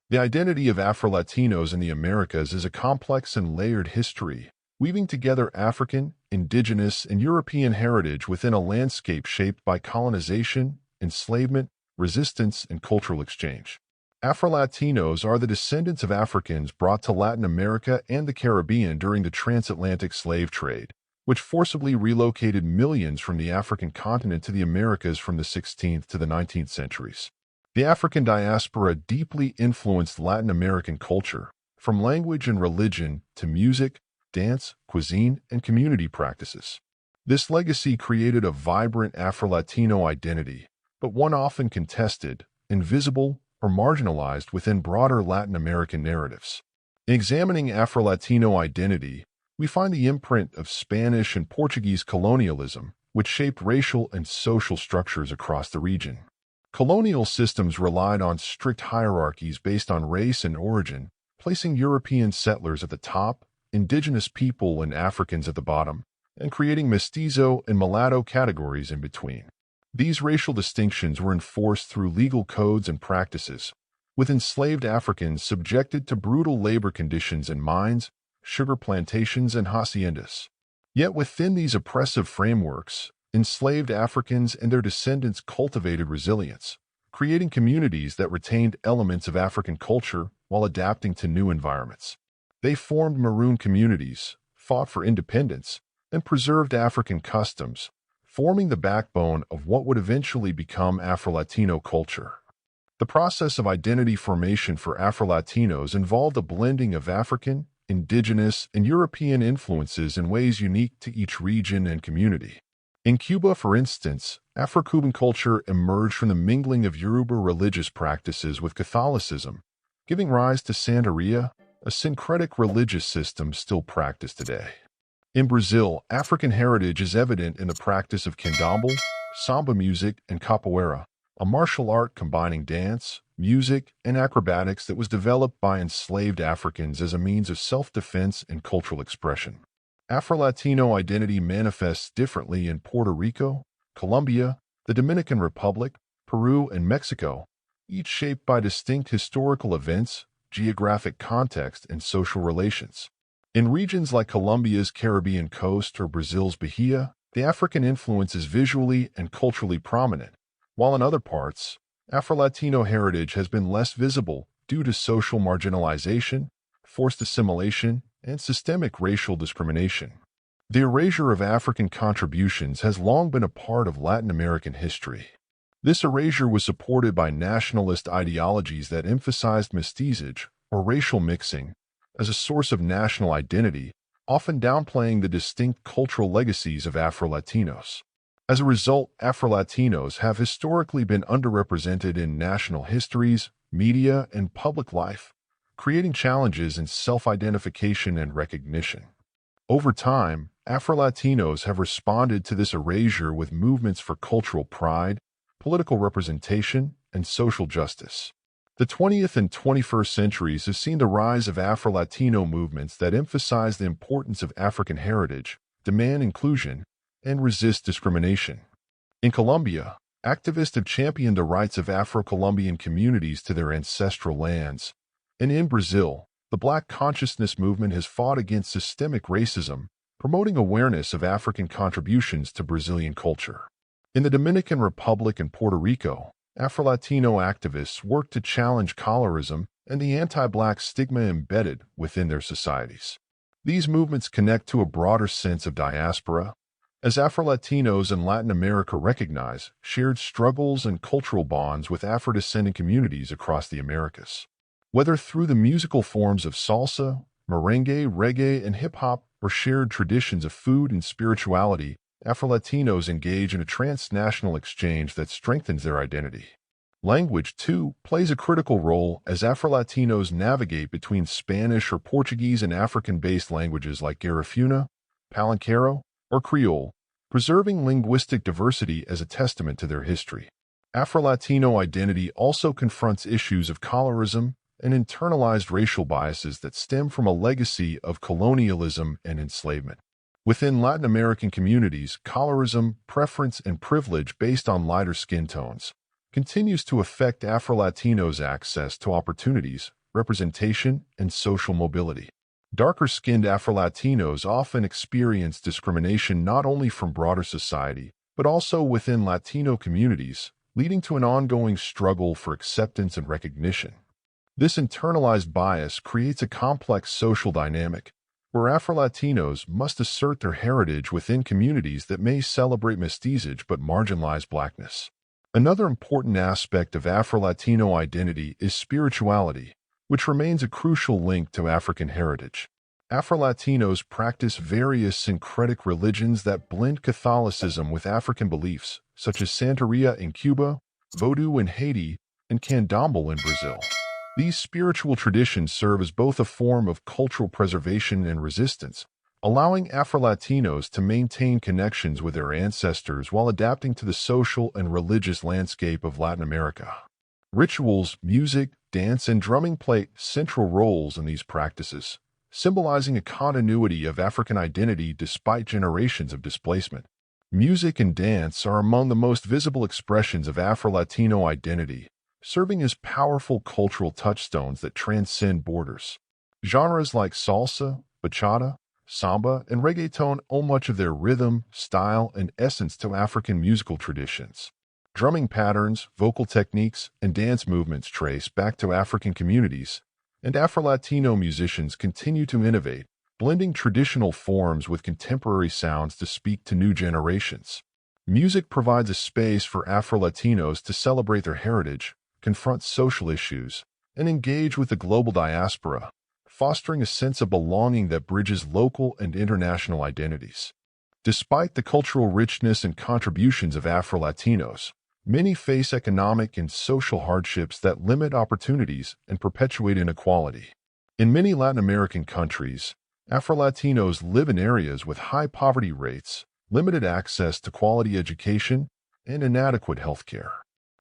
The identity of Afro-Latinos in the Americas is a complex and layered history, weaving together African, indigenous, and European heritage within a landscape shaped by colonization, enslavement, resistance, and cultural exchange. Afro-Latinos are the descendants of Africans brought to Latin America and the Caribbean during the transatlantic slave trade, which forcibly relocated millions from the African continent to the Americas from the 16th to the 19th centuries. The African diaspora deeply influenced Latin American culture, from language and religion to music, dance, cuisine, and community practices. This legacy created a vibrant Afro-Latino identity, but one often contested, invisible, or marginalized within broader Latin American narratives. In examining Afro-Latino identity, we find the imprint of Spanish and Portuguese colonialism, which shaped racial and social structures across the region. Colonial systems relied on strict hierarchies based on race and origin, placing European settlers at the top, indigenous people and Africans at the bottom, and creating mestizo and mulatto categories in between. These racial distinctions were enforced through legal codes and practices, with enslaved Africans subjected to brutal labor conditions in mines, sugar plantations, and haciendas. Yet within these oppressive frameworks, enslaved Africans and their descendants cultivated resilience, creating communities that retained elements of African culture while adapting to new environments. They formed maroon communities, fought for independence, and preserved African customs, forming the backbone of what would eventually become Afro-Latino culture. The process of identity formation for Afro-Latinos involved a blending of African, indigenous, and European influences in ways unique to each region and community. In Cuba, for instance, Afro-Cuban culture emerged from the mingling of Yoruba religious practices with Catholicism, giving rise to Santeria, a syncretic religious system still practiced today. In Brazil, African heritage is evident in the practice of candomblé, samba music, and capoeira, a martial art combining dance, music, and acrobatics that was developed by enslaved Africans as a means of self-defense and cultural expression. Afro-Latino identity manifests differently in Puerto Rico, Colombia, the Dominican Republic, Peru, and Mexico, each shaped by distinct historical events, geographic context, and social relations. In regions like Colombia's Caribbean coast or Brazil's Bahia, the African influence is visually and culturally prominent, while in other parts, Afro-Latino heritage has been less visible due to social marginalization, forced assimilation, and systemic racial discrimination. The erasure of African contributions has long been a part of Latin American history. This erasure was supported by nationalist ideologies that emphasized mestizage, or racial mixing, as a source of national identity, often downplaying the distinct cultural legacies of Afro-Latinos. As a result, Afro-Latinos have historically been underrepresented in national histories, media, and public life, creating challenges in self-identification and recognition. Over time, Afro-Latinos have responded to this erasure with movements for cultural pride, political representation, and social justice. The 20th and 21st centuries have seen the rise of Afro-Latino movements that emphasize the importance of African heritage, demand inclusion, and resist discrimination. In Colombia, activists have championed the rights of Afro-Colombian communities to their ancestral lands. And in Brazil, the Black consciousness movement has fought against systemic racism, promoting awareness of African contributions to Brazilian culture. In the Dominican Republic and Puerto Rico, Afro-Latino activists work to challenge colorism and the anti-Black stigma embedded within their societies. These movements connect to a broader sense of diaspora, as Afro-Latinos in Latin America recognize shared struggles and cultural bonds with Afro-descendant communities across the Americas. Whether through the musical forms of salsa, merengue, reggae, and hip-hop, or shared traditions of food and spirituality, Afro-Latinos engage in a transnational exchange that strengthens their identity. Language, too, plays a critical role as Afro-Latinos navigate between Spanish or Portuguese and African-based languages like Garifuna, Palenquero, or Creole, preserving linguistic diversity as a testament to their history. Afro-Latino identity also confronts issues of colorism and internalized racial biases that stem from a legacy of colonialism and enslavement. Within Latin American communities, colorism, preference, and privilege based on lighter skin tones continues to affect Afro-Latinos' access to opportunities, representation, and social mobility. Darker-skinned Afro-Latinos often experience discrimination not only from broader society, but also within Latino communities, leading to an ongoing struggle for acceptance and recognition. This internalized bias creates a complex social dynamic, where Afro-Latinos must assert their heritage within communities that may celebrate mestizage but marginalize Blackness. Another important aspect of Afro-Latino identity is spirituality, which remains a crucial link to African heritage. Afro-Latinos practice various syncretic religions that blend Catholicism with African beliefs, such as Santeria in Cuba, Vodou in Haiti, and Candomblé in Brazil. These spiritual traditions serve as both a form of cultural preservation and resistance, allowing Afro-Latinos to maintain connections with their ancestors while adapting to the social and religious landscape of Latin America. Rituals, music, dance, and drumming play central roles in these practices, symbolizing a continuity of African identity despite generations of displacement. Music and dance are among the most visible expressions of Afro-Latino identity, serving as powerful cultural touchstones that transcend borders. Genres like salsa, bachata, samba, and reggaeton owe much of their rhythm, style, and essence to African musical traditions. Drumming patterns, vocal techniques, and dance movements trace back to African communities, and Afro-Latino musicians continue to innovate, blending traditional forms with contemporary sounds to speak to new generations. Music provides a space for Afro-Latinos to celebrate their heritage, confront social issues, and engage with the global diaspora, fostering a sense of belonging that bridges local and international identities. Despite the cultural richness and contributions of Afro-Latinos, many face economic and social hardships that limit opportunities and perpetuate inequality. In many Latin American countries, Afro-Latinos live in areas with high poverty rates, limited access to quality education, and inadequate health care.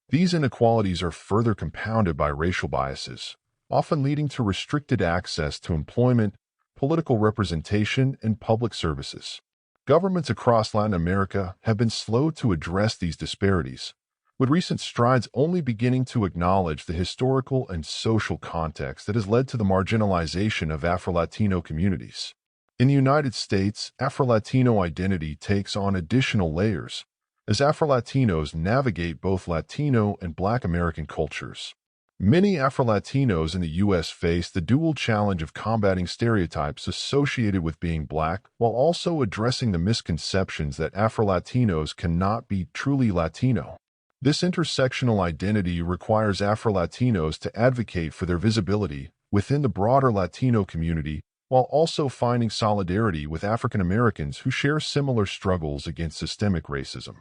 These inequalities are further compounded by racial biases, often leading to restricted access to employment, political representation, and public services. Governments across Latin America have been slow to address these disparities, with recent strides only beginning to acknowledge the historical and social context that has led to the marginalization of Afro-Latino communities. In the United States, Afro-Latino identity takes on additional layers, as Afro-Latinos navigate both Latino and Black American cultures. Many Afro-Latinos in the U.S. face the dual challenge of combating stereotypes associated with being Black while also addressing the misconceptions that Afro-Latinos cannot be truly Latino. This intersectional identity requires Afro-Latinos to advocate for their visibility within the broader Latino community while also finding solidarity with African Americans who share similar struggles against systemic racism.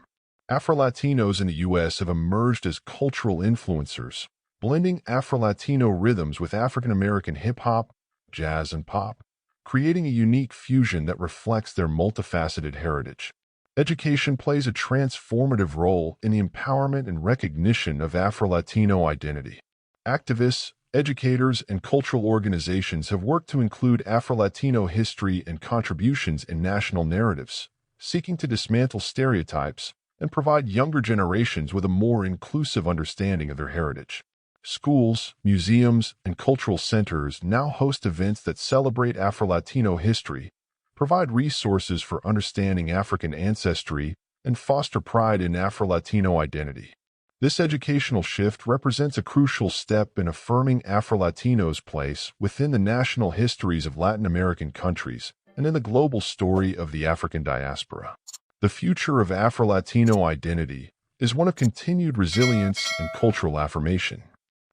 Afro-Latinos in the U.S. have emerged as cultural influencers, blending Afro-Latino rhythms with African American hip-hop, jazz, and pop, creating a unique fusion that reflects their multifaceted heritage. Education plays a transformative role in the empowerment and recognition of Afro-Latino identity. Activists, educators, and cultural organizations have worked to include Afro-Latino history and contributions in national narratives, seeking to dismantle stereotypes and provide younger generations with a more inclusive understanding of their heritage. Schools, museums, and cultural centers now host events that celebrate Afro-Latino history, provide resources for understanding African ancestry, and foster pride in Afro-Latino identity. This educational shift represents a crucial step in affirming Afro-Latinos' place within the national histories of Latin American countries and in the global story of the African diaspora. The future of Afro-Latino identity is one of continued resilience and cultural affirmation.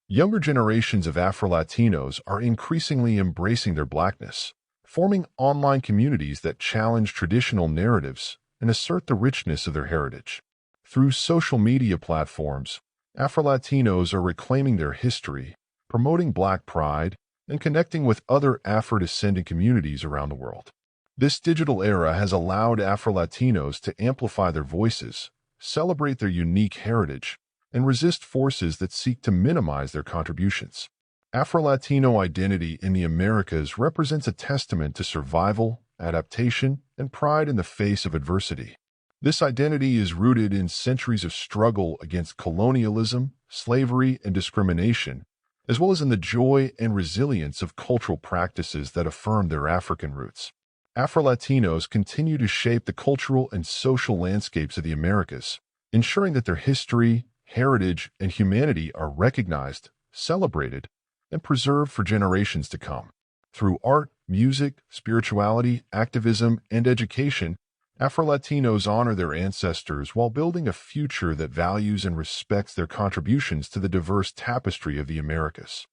Younger generations of Afro-Latinos are increasingly embracing their Blackness, forming online communities that challenge traditional narratives and assert the richness of their heritage. Through social media platforms, Afro-Latinos are reclaiming their history, promoting Black pride, and connecting with other Afro-descendant communities around the world. This digital era has allowed Afro-Latinos to amplify their voices, celebrate their unique heritage, and resist forces that seek to minimize their contributions. Afro-Latino identity in the Americas represents a testament to survival, adaptation, and pride in the face of adversity. This identity is rooted in centuries of struggle against colonialism, slavery, and discrimination, as well as in the joy and resilience of cultural practices that affirm their African roots. Afro-Latinos continue to shape the cultural and social landscapes of the Americas, ensuring that their history, heritage, and humanity are recognized, celebrated, and preserved for generations to come. Through art, music, spirituality, activism, and education, Afro-Latinos honor their ancestors while building a future that values and respects their contributions to the diverse tapestry of the Americas.